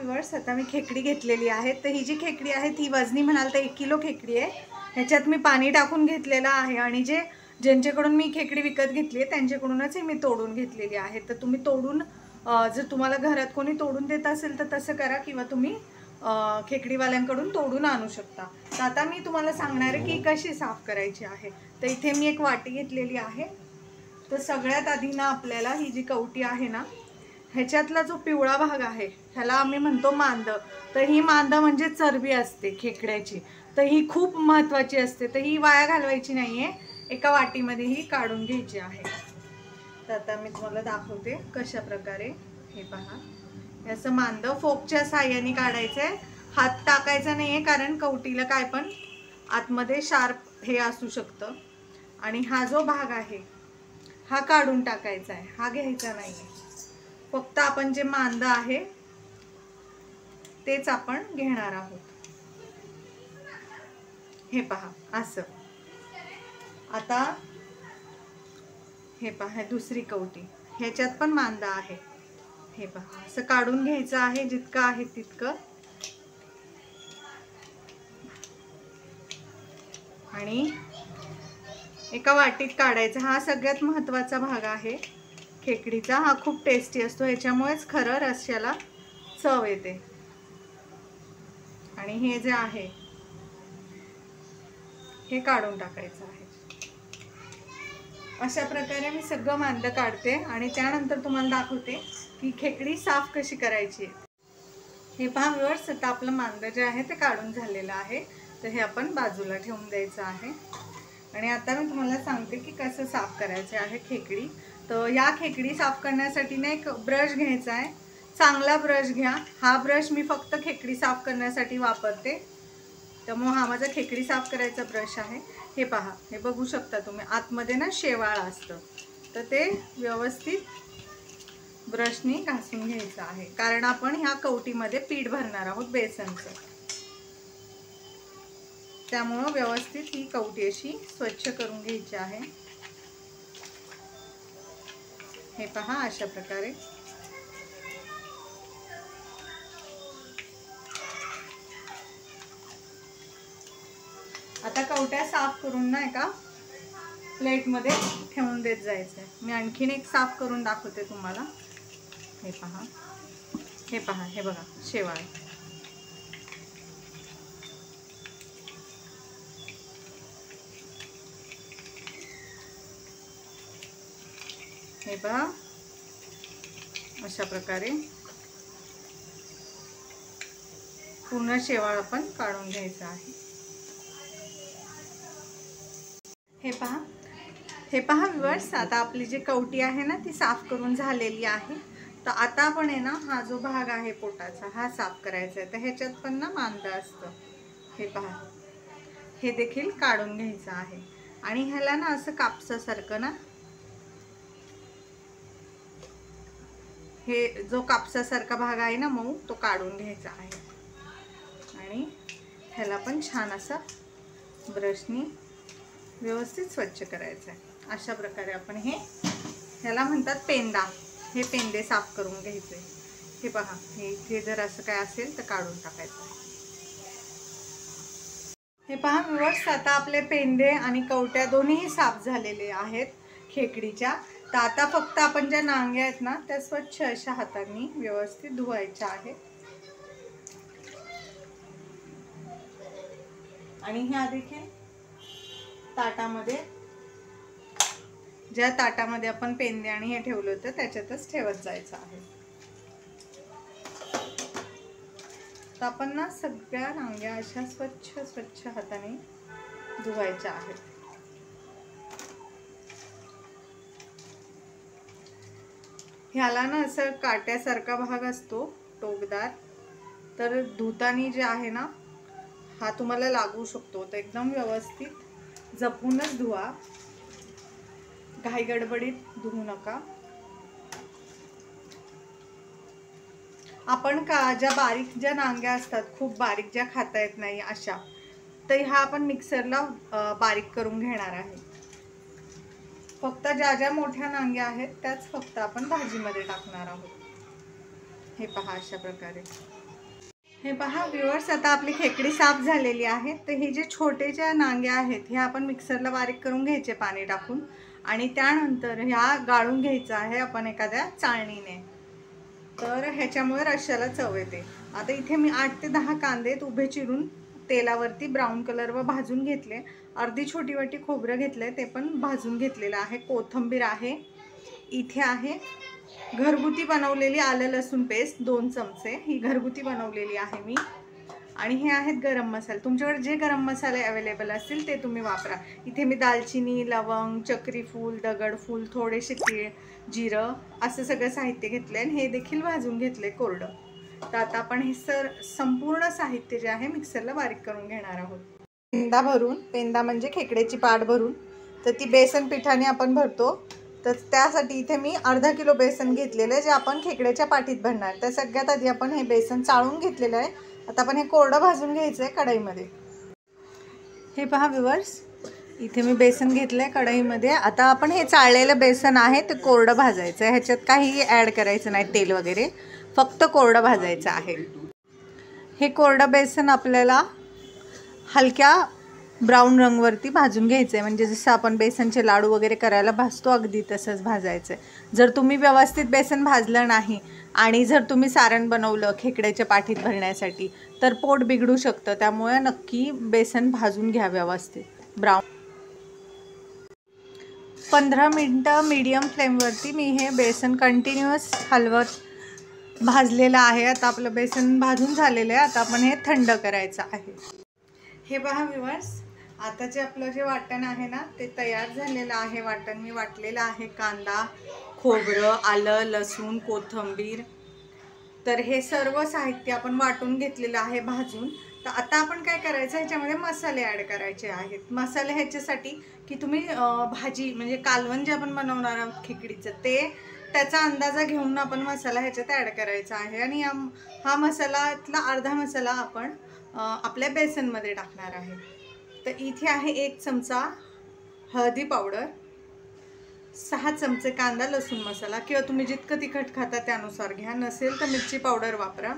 Viewers, आता मी खेकडी घेतलेली आहे. तर ही जी खेकडी आहे ती वजनी म्हणाल तर 1 किलो खेकडी आहे. ह्याच्यात मी पाणी टाकून घेतलेलं आहे आणि ज्यांच्याकडून मी खेकडी विकत घेतली आहे त्यांच्याकडूनच मी तोडून घेतलेली आहे. तर तुम्ही तोडून जर तुम्हाला घरात कोणी तोडून देत असेल तर तसं करा, किंवा तुम्ही खेकडीवाल्यांकडून तोडून आणू शकता. तर आता मी तुम्हाला सांगणार आहे की कशी साफ करायची आहे. तर इथे मी एक वाटी घेतलेली आहे. तर सगळ्यात आधी ना आपल्याला ही जी कवटी आहे ना, ह्याच्यातला जो पिवळा भाग आहे ह्याला आम्ही म्हणतो मांद. तर ही मांद म्हणजे चरबी असते खेकड्याची. तर ही खूप महत्त्वाची असते. तर ही वाया घालवायची नाही आहे, एका वाटीमध्ये ही काढून घ्यायची आहे. तर आता मी तुम्हाला दाखवते कशा प्रकारे. हे पहा, याचं मांद फोकच्या साहाय्याने काढायचं आहे. हात टाकायचा नाही आहे, कारण कवटीला काय पण आतमध्ये शार्प हे असू शकतं. आणि हा जो भाग आहे हा काढून टाकायचा आहे, हा घ्यायचा नाही आहे. फक्त आपण जे मांद आहे तेच आपण घेणार आहोत. हे पहा असं. आता हे पहा, दुसरी कवटी, ह्याच्यात पण मांदा आहे. हे पहा, असं काढून घ्यायचं आहे, जितकं आहे तितकं. आणि एका वाटीत काढायचा. हा सगळ्यात महत्त्वाचा भाग आहे खेकडीचा. हा खूप टेस्टी असतो, ह्याच्यामुळेच खरं रश्श्याला चव येते. आणि हे जे आहे हे काढून टाकायचं आहे. अशा प्रकारे मी सगळं मांद काढते आणि त्यानंतर तुम्हाला दाखवते की खेकडी साफ कशी करायची. हे पहा व्ह्यूअर्स, आता आपलं मांद जे आहे ते काढून झालेलं आहे. तर हे आपण बाजूला ठेवून द्यायचं आहे. आणि आता मी तुम्हाला सांगते की कसं साफ करायचे आहे खेकडी. तर या खेकडी साफ करण्यासाठी ना एक ब्रश घ्यायचा आहे. चांगला ब्रश घ्या. हा ब्रश मी फक्त खेकडी साफ करण्यासाठी वापरते, त्यामुळे हा माझा खेकडी साफ करायचा ब्रश आहे. हे पहा, हे बघू शकता तुम्ही, आतमध्ये ना शेवाळ असतं. तर ते व्यवस्थित ब्रशनी घासून घ्यायचं आहे, कारण आपण ह्या कवटीमध्ये पीठ भरणार आहोत बेसनचं. त्यामुळं व्यवस्थित ही कवटी अशी स्वच्छ करून घ्यायची आहे. हे पहा अशा प्रकारे. आता कवट्या साफ करून ना एका प्लेटमध्ये ठेवून देत जायचं आहे. मी आणखीन एक साफ करून दाखवते तुम्हाला. हे पहा, हे पहा, हे बघा शेवाळ. हे पहा अशा प्रकारे पूर्ण शेवाळ आपण काढून घ्यायचा आहे. हे पहा, हे पहा व्ह्यूअर्स, आता आपली जी कवटी आहे ना ती साफ करून झालेली आहे. तर आता आपण आहे ना, हा जो भाग आहे पोटाचा हा साफ करायचा आहे. तर ह्याच्यात पण ना मांद असतं. हे पहा, हे देखील काढून घ्यायचं आहे. आणि ह्याला ना असं कापसासारखं ना, हे जो कापसासारखा भाग आहे ना मऊ, तो काढून घ्यायचा आहे. आणि ह्याला पण छान असा ब्रशनी व्यवस्थित स्वच्छ करायचं आहे. अशा प्रकारे आपण ह्याला म्हणतात पेंदा. हे पेंदे साफ करून घ्यायचे. हे पहा, हे इथे जर असं काय असेल तर काढून टाकायचं आहे. हे पहा व्ह्यूअर्स, आता आपले पेंदे आणि कवट्या दोन्ही साफ झालेले आहेत खेकडीच्या. तर आता फक्त आपण ज्या नांग्या आहेत ना त्या स्वच्छ अशा हातांनी व्यवस्थित धुवायच्या आहेत. आणि ह्या देखील ताटामध्ये, ज्या ताटामध्ये आपण पेंदे आणि हे ठेवलं होतं त्याच्यातच ठेवत जायचं आहे. तर आपण ना सगळ्या नांग्या अशा स्वच्छ हाताने धुवायच्या आहेत. ह्याला ना असं काट्यासारखा भाग असतो टोकदार. तर धुतानी जे आहे ना हा तुम्हाला लागू शकतो. तर एकदम व्यवस्थित जपूनच धुवा, घाई गडबडीत धुवू नका. आपण ज्या बारीक ज्या नांग्या असतात, खूप बारीक ज्या खाता येत नाही अशा, तर ह्या आपण मिक्सरला बारीक करून घेणार आहे. फक्त ज्या मोठ्या नांग्या आहेत त्याच फक्त आपण भाजीमध्ये टाकणार आहोत. हे पहा अशा प्रकारे. हे पहा व्ह्यूअर्स, आता आपली खेकडी साफ झालेली आहे. तर हे जे छोटे ज्या नांग्या आहेत हे आपण मिक्सरला बारीक करून घ्यायचे पाणी टाकून, आणि त्यानंतर ह्या गाळून घ्यायचं आहे आपण एखाद्या चाळणीने. तर ह्याच्यामुळे रश्श्याला चव येते. आता इथे मी 8 ते 10 कांदे उभे चिरून तेलावरती ब्राऊन कलरवर भाजून घेतले. अर्धी छोटी वाटी खोबरं घेतलंय, ते पण भाजून घेतलेलं आहे. कोथिंबीर आहे, इथे आहे घरगुती बनवलेली आलं लसूण पेस्ट 2 चमचे, ही घरगुती बनवलेली आहे मी. आणि हे आहेत गरम मसाले. तुमच्याकडे जे गरम मसाले अवेलेबल असतील ते तुम्ही वापरा. इथे मी दालचिनी, लवंग, चक्रीफूल, दगडफूल, थोडेसे तीळ, जिरं असं सगळं साहित्य घेतले आणि हे देखील भाजून घेतले कोरडं. तर आता आपण हे संपूर्ण साहित्य जे आहे मिक्सरला बारीक करून घेणार आहोत. पेंदा म्हणजे खेकड्याची पाट भरून, तर ती बेसन पिठाने आपण भरतो. तर त्यासाठी इथे मी अर्धा किलो बेसन घेतलेलं आहे, जे आपण खेकड्याच्या पाठीत भरणार. तर सगळ्यात आधी आपण हे बेसन चाळून घेतलेलं आहे. आता आपण हे कोरडं भाजून घ्यायचं आहे कढईमध्ये. हे पहा व्ह्यूअर्स, इथे मी बेसन घेतलं आहे कढईमध्ये. आता आपण हे चाळलेलं बेसन आहे ते कोरडं भाजायचं आहे. ह्याच्यात काहीही ॲड करायचं नाही, तेल वगैरे, फक्त कोरडं भाजायचं आहे. हे कोरडं बेसन आपल्याला हलक्या ब्राऊन रंगवरती भाजून घ्यायचं आहे. म्हणजे जसं आपण बेसनचे लाडू वगैरे करायला भाजतो अगदी तसंच भाजायचं आहे. जर तुम्ही व्यवस्थित बेसन भाजलं नाही आणि जर तुम्ही सारण बनवलं खेकड्याच्या पाठीत भरण्यासाठी तर पोट बिघडू शकतं. त्यामुळे नक्की बेसन भाजून घ्या व्यवस्थित ब्राऊन. 15 मिनटं मीडियम फ्लेमवरती मी हे बेसन कंटिन्युअस हलवत भाजलेलं आहे. आता आपलं बेसन भाजून झालेलं आहे. आता आपण हे थंड करायचं आहे. हे पहा व्ह्यूअर्स, आता जे आपलं जे वाटण आहे ना ते तयार झालेलं आहे. वाटण मी वाटलेलं आहे. कांदा, खोबरं, आलं, लसूण, कोथिंबीर, तर हे सर्व साहित्य आपण वाटून घेतलेलं आहे भाजून. तर आता आपण काय करायचं, ह्याच्यामध्ये मसाले ॲड करायचे आहेत. मसाले ह्याच्यासाठी की तुम्ही भाजी म्हणजे कालवण जे आपण बनवणार आहोत खेकडीचं, ते त्याचा अंदाजा घेऊन आपण मसाला ह्याच्यात ॲड करायचा आहे. आणि हा मसाल्यातला अर्धा मसाला आपण आपल्या बेसनमध्ये टाकणार आहे. तर इथे आहे 1 चमचा हळदी पावडर, 6 चमचे कांदा लसूण मसाला, किंवा तुम्ही जितकं तिखट खाता त्यानुसार घ्या. नसेल तर मिरची पावडर वापरा.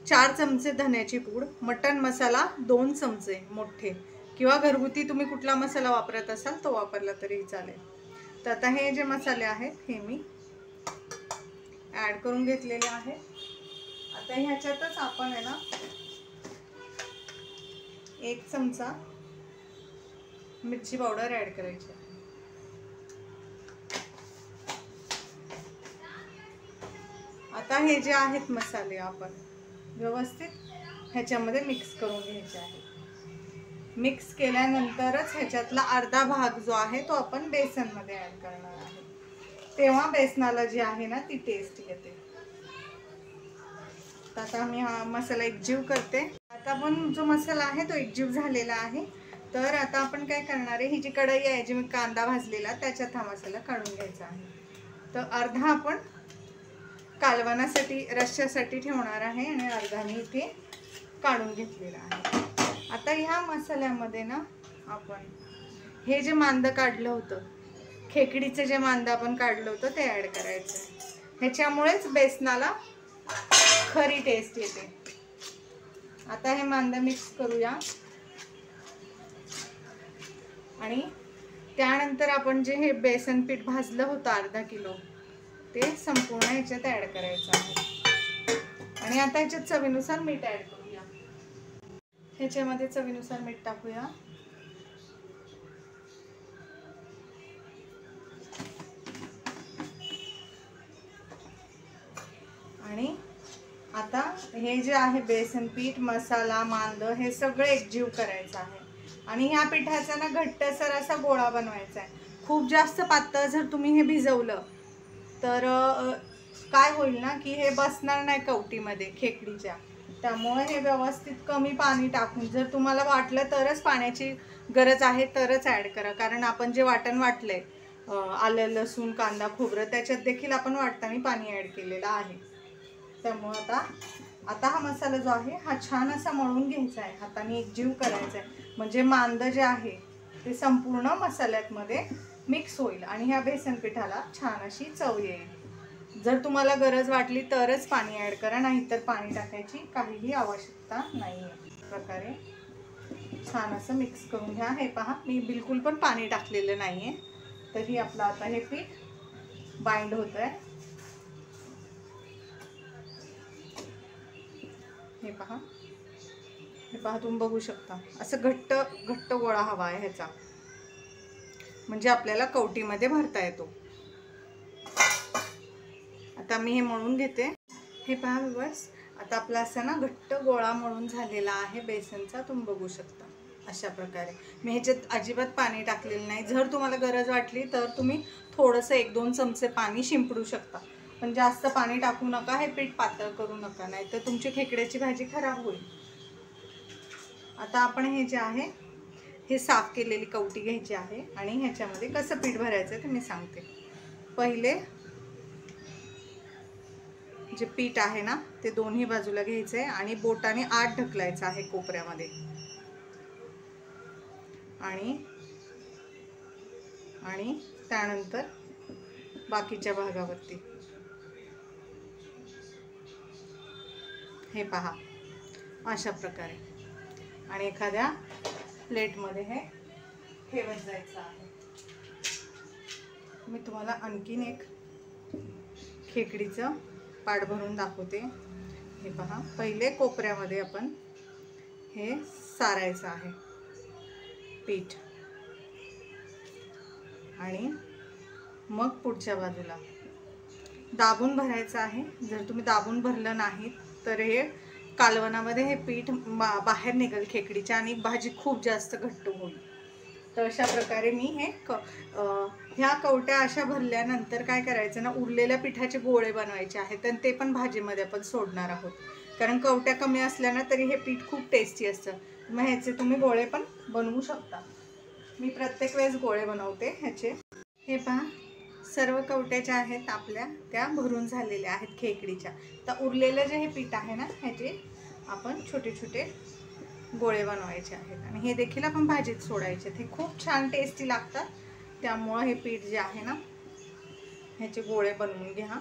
4 चमचे धन्याची पूड, मटण मसाला 2 चमचे मोठे, किंवा घरगुती तुम्ही कुठला मसाला वापरत असाल तो वापरला तरी चालेल. तर आता हे जे मसाले आहेत हे मी ॲड करून घेतलेले आहेत. आता ह्याच्यातच आपण आहे ना 1 चमचा मिरची पावडर ॲड करायची. आता हे जे आहेत मसाले आपण व्यवस्थित ह्याच्यामध्ये मिक्स करून घ्यायचे आहेत. मिक्स केल्यानंतरच ह्याच्यातला अर्धा भाग जो आहे तो आपण बेसनमध्ये ॲड करणार आहे. तेव्हा बेसनाला जी आहे ना ती टेस्ट येते. आता मी हा मसाला एकजीव करते. आता आपण जो मसाला आहे तो एकजीव झालेला आहे. तर आता आपण काय करणार आहे, ही जी कढई आहे जी मी कांदा भाजलेला त्याच्यात हा मसाला काढून घ्यायचा आहे. तर अर्धा आपण कालवणासाठी रश्श्यासाठी ठेवणार आहे आणि अर्धा मी इथे काढून घेतलेला आहे. आता ह्या मसाल्यामध्ये ना आपण हे जे मांद काढलं होतं, खेकडीचं जे मांद आपण काढलं होतं ते ॲड करायचं आहे. ह्याच्यामुळेच बेसनाला खरी टेस्ट येते. आता हे मांद मिक्स करूया. आणि त्यानंतर आपण जे हे बेसन पीठ भाजलं होतं अर्धा किलो ते संपूर्ण ह्याच्यात ॲड करायचं आहे. आणि आता ह्याच्यात चवीनुसार मीठ ॲड करूया. ह्याच्यामध्ये चवीनुसार मीठ टाकूया. आणि आता हे जे आहे बेसन पीठ, मसाला, मांद हे सगळं एकजीव करायचं आहे. आणि ह्या पिठाचा ना घट्टसर असा गोळा बनवायचा आहे. खूप जास्त पातळ जर तुम्ही हे भिजवलं तर काय होईल ना की हे बसणार नाही कवटीमध्ये खेकडीच्या. त्यामुळे हे व्यवस्थित कमी पाणी टाकून, जर तुम्हाला वाटलं तरच पाण्याची गरज आहे तरच ॲड करा. कारण आपण जे वाटण वाटलंय आलं लसूण कांदा खोबरं त्याच्यात देखील आपण वाटताना पाणी ॲड केलेलं आहे. त्यामुळे आता हा मसाला जो आहे हा छान असा मळून घ्यायचा आहे. हाताने एकजीव करायचा आहे. म्हणजे मांद जे आहे ते संपूर्ण मसाल्यामध्ये मिक्स होईल आणि ह्या बेसन पिठाला छान अशी चव येईल. जर तुम्हाला गरज वाटली तरच पाणी ॲड करा, नाहीतर पाणी टाकायची काहीही आवश्यकता नाही आहे. प्रकारे छान असं मिक्स करून घ्या. हे पहा, मी बिलकुल पण पाणी टाकलेलं नाही आहे, तरी आपलं आता हे पीठ बाइंड होतं आहे. हे पहा, हे पहा, तुम्ही बघू शकता असं घट्ट घट्ट गोळा हवा आहे ह्याचा, म्हणजे आपल्याला कवटीमध्ये भरता येतो. आता मी हे मळून घेते. हे पहा व्यूअर्स, आता आपला असा ना घट्ट गोळा मळून झालेला आहे बेसनचा, तुम्ही बघू शकता. अशा प्रकारे मी ह्याच्यात अजिबात पाणी टाकलेलं नाही. जर तुम्हाला गरज वाटली तर तुम्ही थोडंसं 1-2 चमचे पाणी शिंपडू शकता, पण जास्त पाणी टाकू नका. हे पीठ पातळ करू नका, नाही तर तुमची खेकड्याची भाजी खराब होईल. आता आपण हे जे आहे हे साफ केलेली कवटी घ्यायची आहे आणि ह्याच्यामध्ये कसं पीठ भरायचं ते मी सांगते. पहिले जे पीठ आहे ना ते दोन्ही बाजूला घ्यायचं आहे आणि बोटाने आत ढकलायचं आहे कोपऱ्यामध्ये, आणि त्यानंतर बाकीच्या भागावरती. हे पहा अशा प्रकारे, आणि एखाद्या प्लेटमध्ये हे ठेवत जायचं आहे. मी तुम्हाला आणखीन एक खेकडीचं पाट भरून दाखवते. हे पहा, पहिले कोपऱ्यामध्ये आपण हे सारायचं आहे पीठ, आणि मग पुढच्या बाजूला दाबून भरायचं आहे. जर तुम्ही दाबून भरलं नाही तर हे कालवणामध्ये हे पीठ बाहेर निघेल खेकडीच्या आणि भाजी खूप जास्त घट्ट होईल. तर अशा प्रकारे मी हे ह्या कवट्या अशा भरल्यानंतर काय करायचं ना, उरलेल्या पिठाचे गोळे बनवायचे आहेत आणि ते पण भाजीमध्ये आपण सोडणार आहोत. कारण कवट्या कमी असल्या ना तरी हे पीठ खूप टेस्टी असतं. मग ह्याचे तुम्ही गोळे पण बनवू शकता. मी प्रत्येक वेळेस गोळे बनवते ह्याचे. हे पहा, सर्व कवट्या ज्या आहेत आपल्या त्या भरून झालेल्या आहेत खेकडीच्या. तर उरलेलं जे हे पीठ आहे ना ह्याचे आपण छोटे छोटे गोळे बनवायचे आहेत आणि हे देखील आपण भाजीत सोडायचे. हे खूप छान टेस्टी लागतात. त्यामुळे हे पीठ जे आहे ना ह्याचे गोळे बनवून घ्या.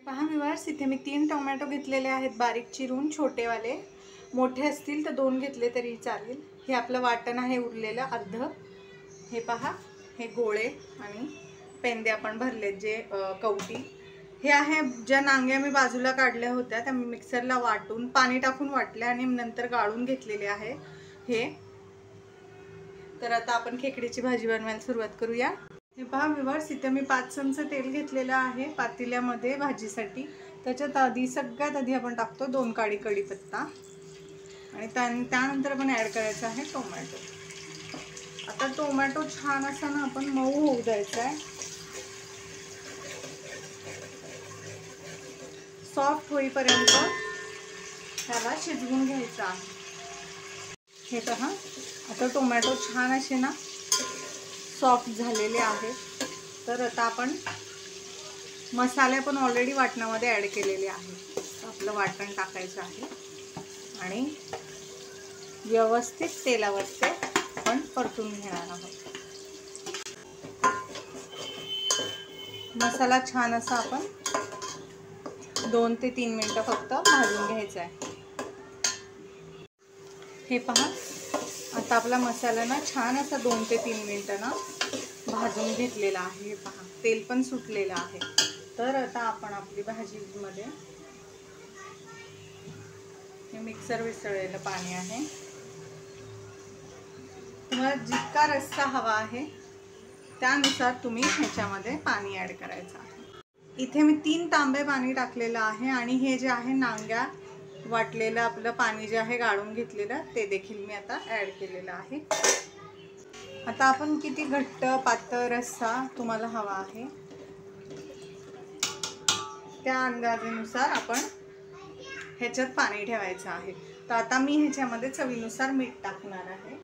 पहा व्यूअर्स, इथे मी 3 टोमॅटो घेतलेले आहेत बारीक चिरून, छोटेवाले. मोठे असतील तर 2 घेतले तरी चालेल. हे आपलं वाटण आहे उरलेलं अर्ध. हे पहा, हे गोळे आणि पेंदे आपण भरलेत जे कवटी. हे आहे ज्या नांग्या मी बाजूला काढल्या होत्या त्या मिक्सरला वाटून पाणी टाकून वाटल्या आणि नंतर गाळून घेतलेले आहे हे. तर आता आपण खेकडीची भाजी बनवायला सुरुवात करूया. हे पहा व्यूअर्स, इथे मी 5 चमचे तेल घेतलेलं आहे पातेल्यामध्ये भाजीसाठी. त्याच्यात सगळ्यात आधी आपण टाकतो 2 काडी कढीपत्ता आणि त्यानंतर आपण ॲड करायचं आहे टोमॅटो. आता टोमॅटो छान असा ना आपण मऊ होऊ द्यायचा आहे, सॉफ्ट होईपर्यंत त्याला शिजवून घ्यायचा आहे. हे पहा, आता टोमॅटो छान असे ना सॉफ्ट झालेले आहेत. तर आता आपण मसाले पण ऑलरेडी वाटणामध्ये ॲड केलेले आहेत. आपलं वाटण टाकायचं आहे आणि व्यवस्थित तेलावर ते आपण परतून घेणार आहोत. मसाला छान असा आपण 2 ते 3 मिनिटं फक्त भाजून घ्यायचा आहे. हे पहा, आता आपला मसाला ना छान असा 2 ते 3 मिनिटं ना भाजून घेतलेला आहे. हे पहा, तेल पण सुटलेलं आहे. तर आता आपण आपली भाजीमध्ये हे मिक्सर विसळलेलं पाणी आहे. तुम्हाला जितका रस्सा हवा आहे त्यानुसार तुम्ही ह्याच्यामध्ये पाणी ॲड करायचं आहे. इथे मी 3 तांबे पाणी टाकलेलं आहे आणि हे जे आहे नांग्या वाटलेलं आपलं पाणी जे आहे गाळून घेतलेलं ते देखील मी आता ॲड केलेलं आहे. आता आपण किती घट्ट पातळ रस्सा तुम्हाला हवा आहे त्या अंदाजानुसार आपण ह्याच्यात पाणी ठेवायचं आहे. तर आता मी ह्याच्यामध्ये चवीनुसार मीठ टाकणार आहे.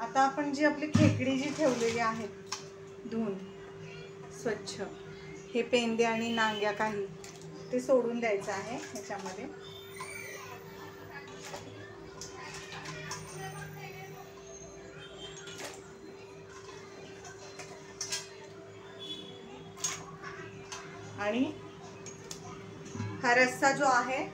आता आपण जी आपली खेकडी जी ठेवलेली आहेत धुवून स्वच्छ, हे पेंदे आणि नांग्या काही ते सोडून द्यायचं आहे ह्याच्यामध्ये. आणि हा रस्सा जो आहे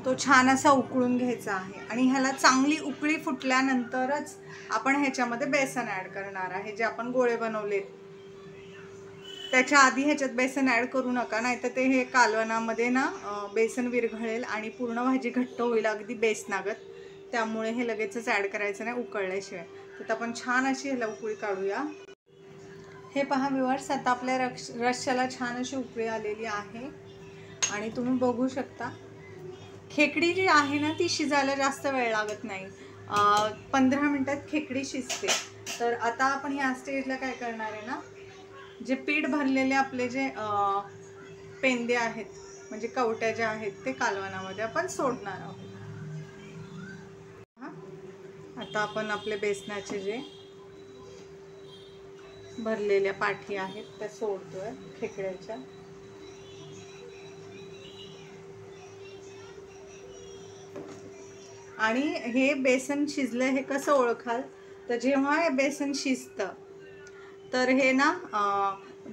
तो छान असा उकळून घ्यायचा आहे आणि ह्याला चांगली उकळी फुटल्यानंतरच आपण ह्याच्यामध्ये बेसन ऍड करणार आहे. जे आपण गोळे बनवलेत त्याच्या आधी ह्याच्यात बेसन ऍड करू नका, नाहीतर ते हे कालवणामध्ये ना बेसन विरघळेल आणि पूर्ण भाजी घट्ट होईल अगदी बेसनागत. त्यामुळे हे लगेचच ऍड करायचं नाही उकळल्याशिवाय. तर आपण छान अशी ह्याला उकळी काढूया. हे पहा व्ह्यूअर्स, आता आपल्या रश्श्याला छान अशी उकळी आलेली आहे आणि तुम्ही बघू शकता खेकडी जी आहे ना ती शिजायला जास्त वेळ लागत नाही. 15 मिनिटात खेकडी शिजते. तर आता आपण ह्या स्टेजला काय करणार आहे ना, जे पीठ भरलेले आपले जे पेंदे आहेत म्हणजे कवट्या ज्या आहेत ते कालवणामध्ये आपण सोडणार आहोत. आता आपण आपले बेसनाचे जे भरलेल्या पाठी आहेत त्या सोडतोय खेकड्याच्या. आणि हे बेसन शिजलं हे कसं ओळखाल, तर जेव्हा हे बेसन शिजतं तर हे ना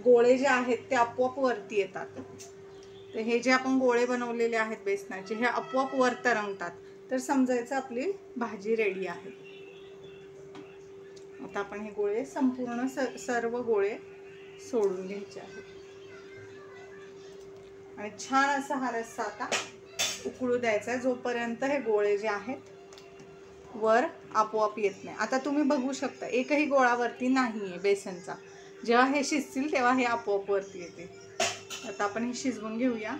गोळे जे आहेत ते आपोआप वरती येतात. तर हे जे आपण गोळे बनवलेले आहेत बेसनाचे हे आपोआप वर तरंगतात. तर समजायचं आपली भाजी रेडी आहे. आता आपण हे गोळे संपूर्ण सर्व गोळे सोडून घ्यायचे आहेत आणि छान असा हा रस्सा आता उकळू द्यायचा जोपर्यंत हे गोळे जे आहेत वर आपोआप येत नाही. आता तुम्ही बघू शकता एकही गोळा वरती नाहीये बेसनचा. जेव्हा हे शिजतील तेव्हा हे आपोआप वरती येते. आता आपण हे शिजवून घेऊया.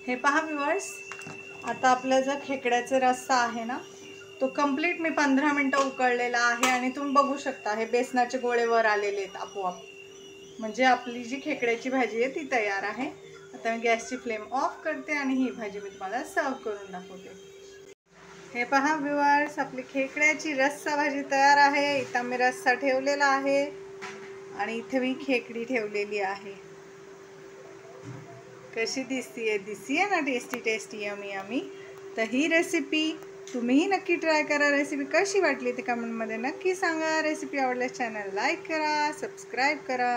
हे पहा व्ह्यूअर्स, आता आपला जो खेकड्याचा रस्सा आहे ना तो कंप्लीट मी 15 मिनिटं उकळलेला आहे आणि तुम्ही बघू शकता हे बेसनाचे गोळे वर आलेले आहेत आपोआप. म्हणजे आपली जी खेकड्याची भाजी आहे ती तयार आहे. आता मी गॅसची फ्लेम ऑफ करते आणि ही भाजी मी तुम्हाला सर्व करून दाखवते. हे पहा व्ह्यूअर्स, आपली खेकड्याची रस्सा भाजी तयार आहे. इथं मी रस्सा ठेवलेला आहे आणि इथे मी खेकडी ठेवलेली आहे. कशी दिसतीये ना टेस्टी टेस्टी यमी यमी. तर ही रेसिपी तुम्हीही नक्की ट्राय करा. रेसिपी कशी वाटली ते कमेंटमध्ये नक्की सांगा. रेसिपी आवडल्यास चॅनल लाईक करा, सबस्क्राईब करा.